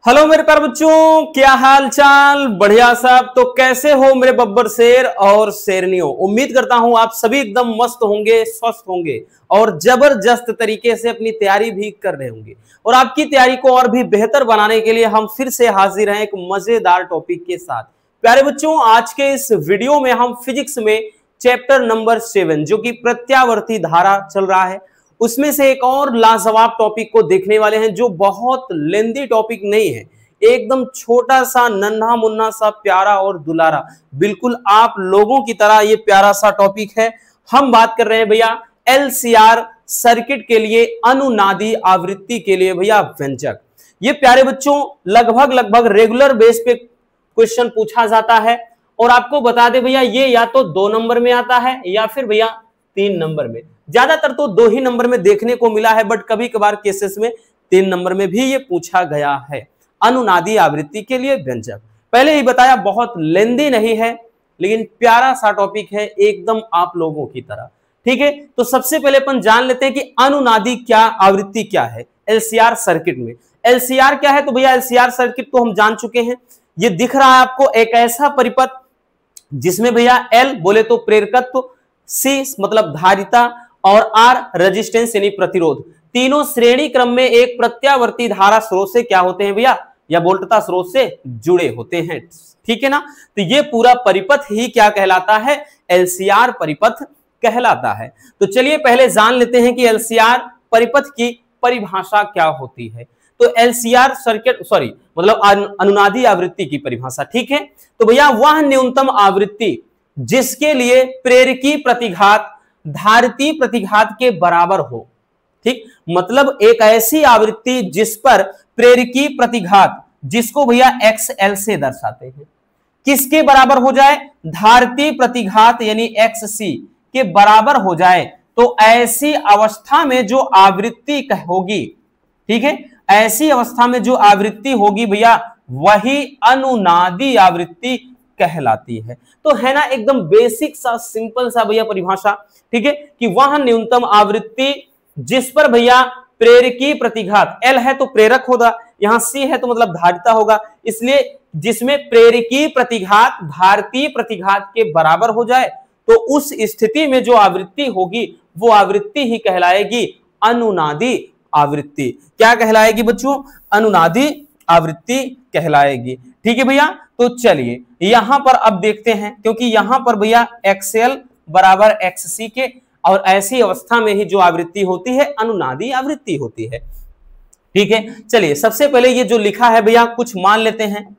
Hello मेरे प्यारे बच्चों, क्या हाल चाल। बढ़िया साहब। तो कैसे हो मेरे बब्बर शेर और शेरनियों। उम्मीद करता हूं आप सभी एकदम मस्त होंगे, स्वस्थ होंगे और जबरदस्त तरीके से अपनी तैयारी भी कर रहे होंगे। और आपकी तैयारी को और भी बेहतर बनाने के लिए हम फिर से हाजिर हैं एक मजेदार टॉपिक के साथ। प्यारे बच्चों, आज के इस वीडियो में हम फिजिक्स में चैप्टर नंबर 7 जो कि प्रत्यावर्ती धारा चल रहा है, उसमें से एक और लाजवाब टॉपिक को देखने वाले हैं जो बहुत लेंदी टॉपिक नहीं है, एकदम छोटा सा नन्हा मुन्ना सा प्यारा और दुलारा, बिल्कुल आप लोगों की तरह ये प्यारा सा टॉपिक है। हम बात कर रहे हैं भैया एलसीआर सर्किट के लिए, अनुनादी आवृत्ति के लिए भैया व्यंजक। ये प्यारे बच्चों लगभग रेगुलर बेस पे क्वेश्चन पूछा जाता है। और आपको बता दे भैया, ये या तो 2 नंबर में आता है या फिर भैया 3 नंबर में। ज्यादातर तो 2 ही नंबर में देखने को मिला है, बट कभी कभार केसेस में 3 नंबर में भी ये पूछा गया है। अनुनादी आवृत्ति के लिए व्यंजक, पहले ही बताया बहुत लेंदी नहीं है, लेकिन प्यारा सा टॉपिक है एकदम आप लोगों की तरह। ठीक है, तो सबसे पहले अपन जान लेते हैं कि अनुनादी क्या आवृत्ति क्या है एलसीआर सर्किट में। एलसीआर क्या है? तो भैया एलसीआर सर्किट तो हम जान चुके हैं। ये दिख रहा है आपको एक ऐसा परिपथ जिसमें भैया एल बोले तो प्रेरकत्व, सी मतलब धारिता और आर रेजिस्टेंस यानी प्रतिरोध, तीनों श्रेणी क्रम में एक प्रत्यावर्ती धारा स्रोत से क्या होते हैं भैया, या वोल्टता स्रोत से जुड़े होते हैं। ठीक है ना, तो ये पूरा परिपथ ही क्या कहलाता है, एलसीआर परिपथ कहलाता है। तो चलिए पहले जान लेते हैं कि एलसीआर परिपथ की परिभाषा क्या होती है। तो एलसीआर सर्किट मतलब अनुनादी आवृत्ति की परिभाषा। ठीक है, तो भैया वह न्यूनतम आवृत्ति जिसके लिए प्रेरकी प्रतिघात धारिती प्रतिघात के बराबर हो। ठीक, मतलब एक ऐसी आवृत्ति जिस पर प्रेरकी प्रतिघात, जिसको भैया XL से दर्शाते हैं, किसके बराबर हो जाए, धारिती प्रतिघात यानी XC के बराबर हो जाए। तो ऐसी अवस्था में जो आवृत्ति होगी, ठीक है, ऐसी अवस्था में जो आवृत्ति होगी भैया वही अनुनादी आवृत्ति कहलाती है। तो है ना एकदम बेसिक सा सिंपल सा भैया परिभाषा। ठीक है, कि वह न्यूनतम आवृत्ति जिस पर भैया प्रेरकी प्रतिघात, L है तो प्रेरक होगा, यहां C है तो मतलब धारिता होगा, इसलिए जिसमें प्रेरकी प्रतिघात धारिती प्रतिघात के बराबर हो जाए, तो उस स्थिति में जो आवृत्ति होगी वो आवृत्ति ही कहलाएगी अनुनादी आवृत्ति। क्या कहलाएगी बच्चों, अनुनादी आवृत्ति कहलाएगी। ठीक है भैया, तो चलिए यहां पर अब देखते हैं, क्योंकि यहां पर भैया XL बराबर XC के, और ऐसी अवस्था में ही जो आवृत्ति होती है अनुनादी आवृत्ति होती है। ठीक है, चलिए सबसे पहले ये जो लिखा है भैया कुछ मान लेते हैं।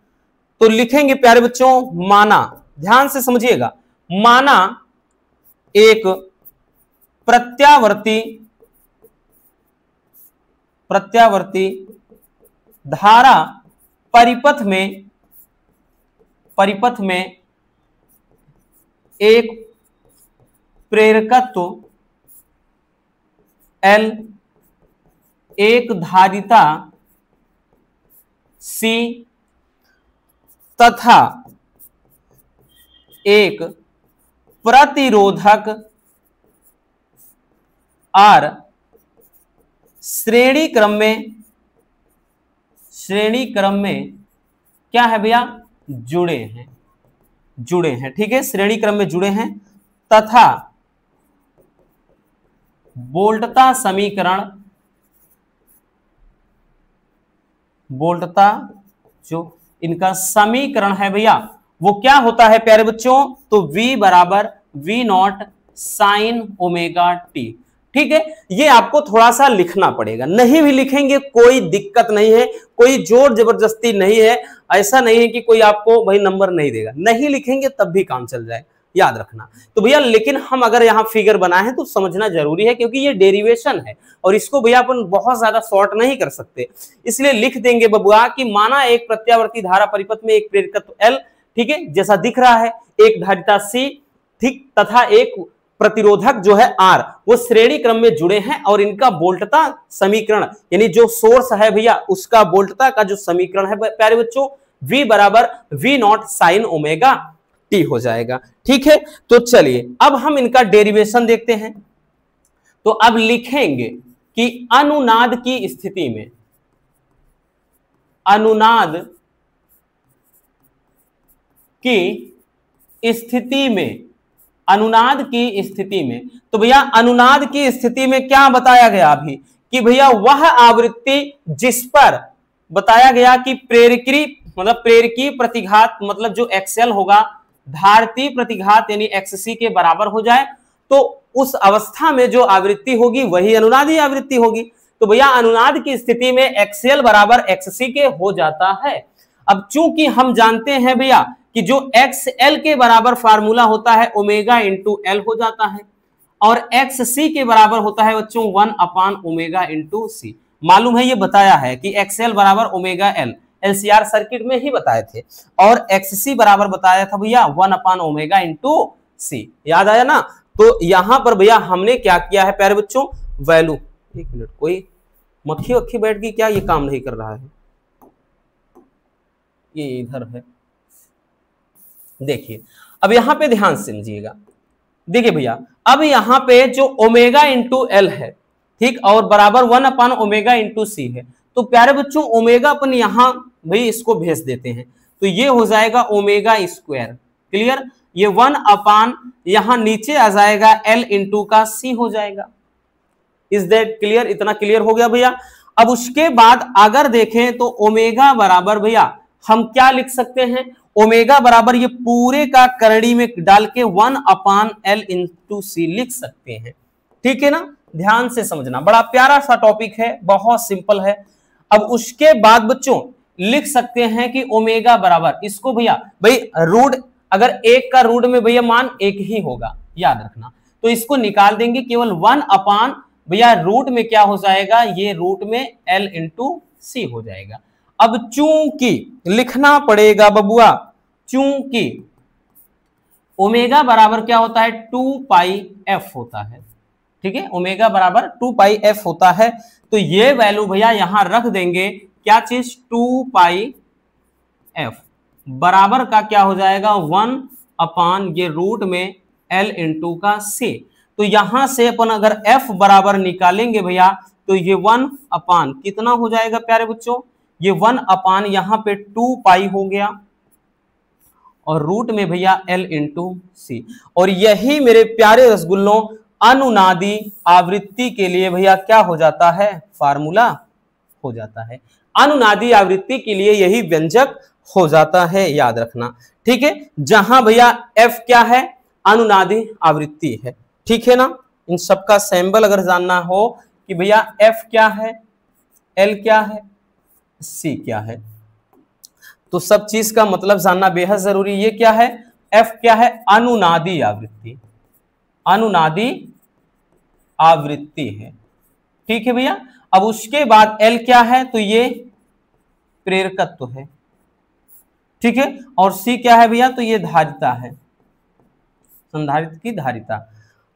तो लिखेंगे प्यारे बच्चों, माना, ध्यान से समझिएगा, माना एक प्रत्यावर्ती धारा परिपथ में एक प्रेरकत्व L, एक धारिता C तथा एक प्रतिरोधक R श्रेणी क्रम में क्या है भैया, जुड़े हैं। ठीक है, श्रेणी क्रम में जुड़े हैं तथा वोल्टता जो इनका समीकरण है भैया वो क्या होता है प्यारे बच्चों, तो V बराबर V0 साइन ओमेगा टी। ठीक है, ये आपको थोड़ा सा लिखना पड़ेगा, नहीं भी लिखेंगे कोई दिक्कत नहीं है, कोई जोर जबरदस्ती नहीं है, ऐसा नहीं है कि कोई आपको भाई नंबर नहीं देगा, नहीं लिखेंगे तब भी काम चल जाए, याद रखना। तो भैया लेकिन हम अगर यहाँ फिगर बनाए हैं तो समझना जरूरी है, क्योंकि ये डेरिवेशन है और इसको भैया अपन बहुत ज्यादा शॉर्ट नहीं कर सकते, इसलिए लिख देंगे बबुआ कि माना एक प्रत्यावर्ती धारा परिपथ में एक प्रेरकत्व L, ठीक है, जैसा दिख रहा है, एक धारिता C, ठीक, तथा एक प्रतिरोधक जो है R, वो श्रेणी क्रम में जुड़े हैं और इनका वोल्टता समीकरण यानी जो सोर्स है भैया उसका वोल्टता का जो समीकरण है प्यारे बच्चों V बराबर V0 साइन ओमेगा टी हो जाएगा। ठीक है, तो चलिए अब हम इनका डेरिवेशन देखते हैं। तो अब लिखेंगे कि अनुनाद की स्थिति में अनुनाद की स्थिति में, अनुनाद की स्थिति में, तो भैया अनुनाद की स्थिति में क्या बताया गया अभी कि भैया वह आवृत्ति जिस पर बताया गया कि प्रेरकी प्रतिघात मतलब जो एक्सएल होगा धारती प्रतिघात यानी एक्ससी के बराबर हो जाए, तो उस अवस्था में जो आवृत्ति होगी वही अनुनादी आवृत्ति होगी। तो भैया अनुनाद की स्थिति में एक्सएल बराबर एक्ससी के हो जाता है। अब चूंकि हम जानते हैं भैया कि जो एक्सएल के बराबर फार्मूला होता है ओमेगा इंटू एल हो जाता है और एक्ससी के बराबर होता है बच्चों 1 अपान ओमेगा इंटू सी। मालूम है, ये बताया है कि एक्सएल बराबर ओमेगा एल, एलसीआर सर्किट में ही बताए थे, और एक्ससी बराबर बताया था भैया 1 अपान ओमेगा इंटू सी। याद आया ना? तो यहां पर भैया हमने क्या किया है प्यारे बच्चों, वैल्यू, एक मिनट, कोई मक्खी वक्खी बैठ गई क्या? ये काम नहीं कर रहा है, ये इधर है। देखिए अब यहां पे ध्यान से समझिएगा। देखिए भैया अब यहां पे जो ओमेगा इंटू एल है, ठीक, और बराबर 1 अपान ओमेगा इंटू सी है, तो प्यारे बच्चों ओमेगा अपन यहां भाई इसको भेज देते हैं, तो ये हो जाएगा ओमेगा स्क्वायर। क्लियर? ये 1 अपान यहां नीचे आ जाएगा एल इंटू का सी हो जाएगा। Is that clear? इतना क्लियर हो गया भैया। अब उसके बाद अगर देखें तो ओमेगा बराबर भैया हम क्या लिख सकते हैं, ओमेगा बराबर ये पूरे का करड़ी में डाल के 1 अपान एल इंटू सी लिख सकते हैं। ठीक है ना? ध्यान से समझना, बड़ा प्यारा सा टॉपिक है, बहुत सिंपल है। अब उसके बाद बच्चों लिख सकते हैं कि ओमेगा बराबर इसको भैया भाई रूट, अगर एक का रूट में भैया मान एक ही होगा, याद रखना, तो इसको निकाल देंगे, केवल 1 अपान भैया रूट में क्या हो जाएगा, ये रूट में एल इंटू सी हो जाएगा। अब चूंकि लिखना पड़ेगा बबुआ, चूंकि ओमेगा बराबर क्या होता है 2 पाई एफ होता है, ठीक है, ओमेगा बराबर 2 पाई एफ होता है, तो ये वैल्यू भैया यहां रख देंगे, क्या चीज, 2 पाई एफ बराबर का क्या हो जाएगा 1 अपान ये रूट में एल इंटू का सी। तो यहां से अपन अगर एफ बराबर निकालेंगे भैया तो ये 1 अपान कितना हो जाएगा प्यारे बच्चों, ये 1 अपान यहां पे 2 पाई हो गया और रूट में भैया एल इंटू सी। और यही मेरे प्यारे रसगुल्लों अनुनादी आवृत्ति के लिए भैया क्या हो जाता है, फार्मूला हो जाता है। अनुनादी आवृत्ति के लिए यही व्यंजक हो जाता है, याद रखना। ठीक है, जहां भैया एफ क्या है, अनुनादी आवृत्ति है। ठीक है ना? इन सबका सैंबल अगर जानना हो कि भैया एफ क्या है, एल क्या है, सी क्या है, तो सब चीज का मतलब जानना बेहद जरूरी। ये क्या है, एफ क्या है, अनुनादी आवृत्ति, अनुनादी आवृत्ति है। ठीक है भैया। अब उसके बाद एल क्या है, तो ये प्रेरकत्व है। ठीक है, और सी क्या है भैया, तो ये धारिता है, संधारित्र की धारिता।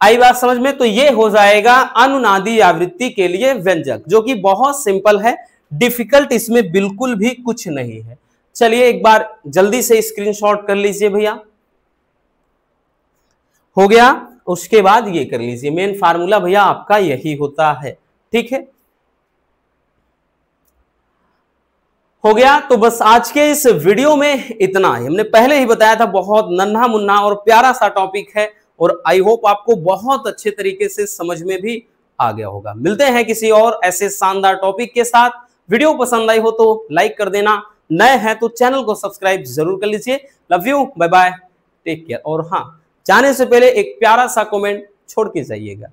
आई बात समझ में? तो ये हो जाएगा अनुनादी आवृत्ति के लिए व्यंजक, जो कि बहुत सिंपल है, डिफिकल्ट इसमें बिल्कुल भी कुछ नहीं है। चलिए एक बार जल्दी से स्क्रीनशॉट कर लीजिए भैया, हो गया। उसके बाद ये कर लीजिए, मेन फार्मूला भैया आपका यही होता है। ठीक है, हो गया। तो बस आज के इस वीडियो में इतना ही। हमने पहले ही बताया था बहुत नन्हा मुन्ना और प्यारा सा टॉपिक है, और आई होप आपको बहुत अच्छे तरीके से समझ में भी आ गया होगा। मिलते हैं किसी और ऐसे शानदार टॉपिक के साथ। वीडियो पसंद आई हो तो लाइक कर देना, नए हैं तो चैनल को सब्सक्राइब जरूर कर लीजिए। Love you, bye bye, take care. और हाँ, जाने से पहले एक प्यारा सा कमेंट छोड़ के जाइएगा।